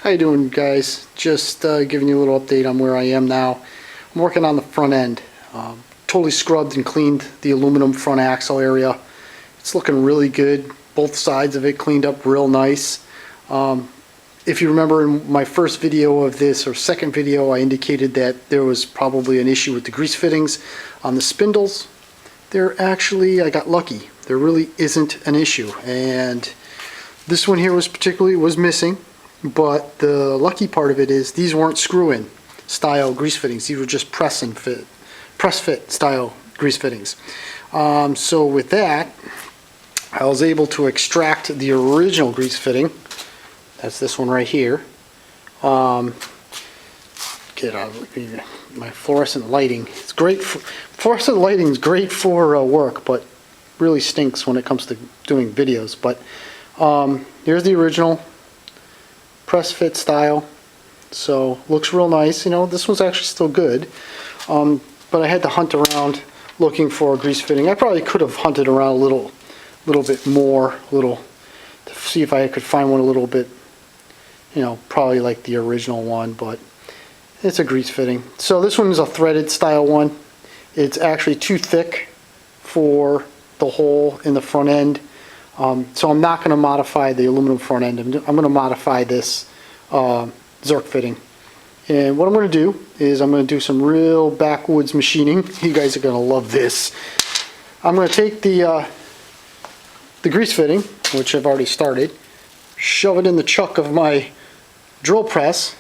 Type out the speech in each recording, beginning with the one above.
How you doing, guys? Just giving you a little update on where I am now. I'm working on the front end. Totally scrubbed and cleaned the aluminum front axle area. It's looking really good. Both sides of it cleaned up real nice. If you remember in my first video of this, or second video, I indicated that there was probably an issue with the grease fittings on the spindles. I got lucky. There really isn't an issue. And this one here was missing. But the lucky part of it is these weren't screw-in style grease fittings. These were just press fit style grease fittings. So with that, I was able to extract the original grease fitting. That's this one right here. Get out of my fluorescent lighting. It's great. Fluorescent lighting is great for work, but really stinks when it comes to doing videos. But here's the original press fit style, so looks real nice. You know, this one's actually still good, but I had to hunt around looking for a grease fitting. I probably could have hunted around a little bit more, to see if I could find one a little bit, you know, probably like the original one, but it's a grease fitting. So this one is a threaded style one. It's actually too thick for the hole in the front end. So I'm not going to modify the aluminum front end. I'm going to modify this Zerk fitting. And what I'm going to do is I'm going to do some real backwoods machining. You guys are going to love this. I'm going to take the grease fitting, which I've already started, shove it in the chuck of my drill press,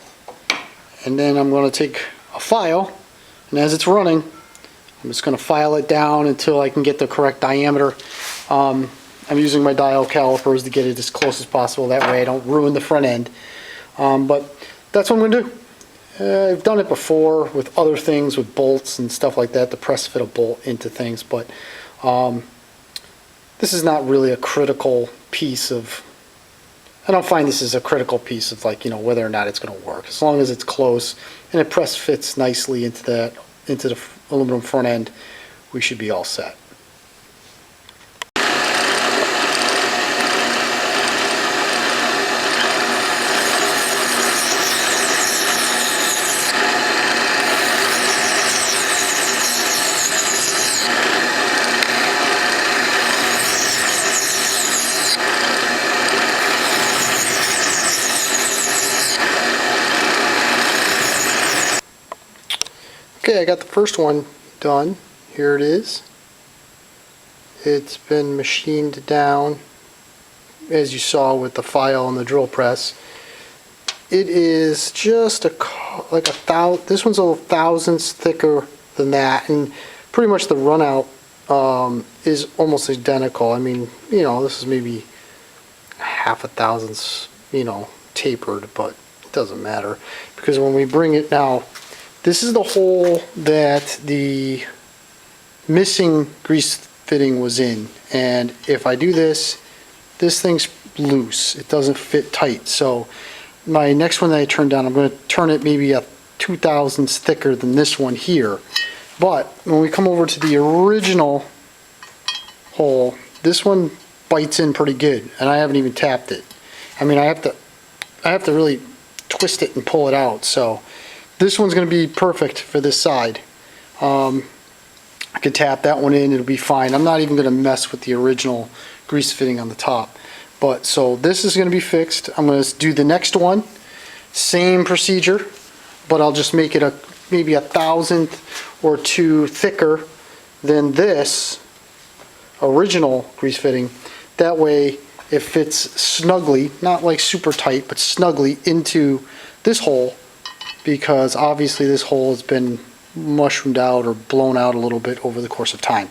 and then I'm going to take a file, and as it's running, I'm just going to file it down until I can get the correct diameter. I'm using my dial calipers to get it as close as possible. That way I don't ruin the front end. But that's what I'm going to do. I've done it before with other things, with bolts and stuff like that, to press fit a bolt into things. But this is not really a critical piece of... I don't find this as a critical piece of, like, you know, whether or not it's going to work. As long as it's close and it press fits nicely into the aluminum front end, we should be all set. Okay, I got the first one done. Here it is. It's been machined down, as you saw with the file and the drill press. It is just like this one's a thousandths thicker than that, and pretty much the runout is almost identical. I mean, you know, this is maybe half a thousandths, you know, tapered, but it doesn't matter, because when we bring it now, this is the hole that the missing grease fitting was in, and if I do this, this thing's loose. It doesn't fit tight. So my next one that I turn down, I'm going to turn it maybe a 2/1000 thicker than this one here. But when we come over to the original hole, this one bites in pretty good, and I haven't even tapped it. I mean, I have to really twist it and pull it out. So this one's going to be perfect for this side. I could tap that one in, it'll be fine. I'm not even going to mess with the original grease fitting on the top. But so this is going to be fixed. I'm going to do the next one, same procedure, but I'll just make it maybe a thousandth or two thicker than this original grease fitting. That way it fits snugly, not like super tight, but snugly into this hole, because obviously this hole has been mushroomed out or blown out a little bit over the course of time.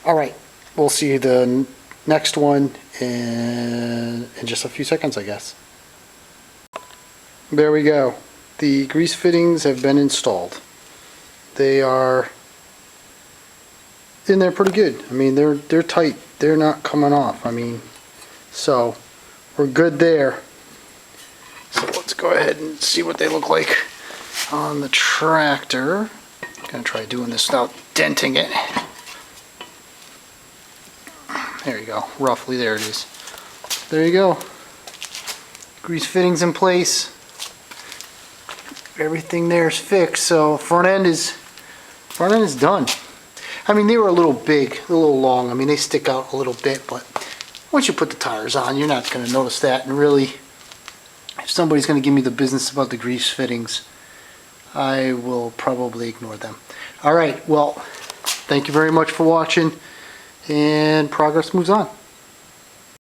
Alright, we'll see the next one in just a few seconds, I guess. There we go. The grease fittings have been installed. They are in there pretty good. I mean, they're tight. They're not coming off. I mean, so we're good there. So let's go ahead and see what they look like on the tractor. I'm going to try doing this without denting it. There you go. Roughly, there it is. There you go. Grease fittings in place. everything there is fixed, so front end is done. I mean, they were a little big, a little long. I mean, they stick out a little bit, but once you put the tires on, you're not going to notice that. And really, if somebody's going to give me the business about the grease fittings, I will probably ignore them. All right, well, thank you very much for watching, and progress moves on.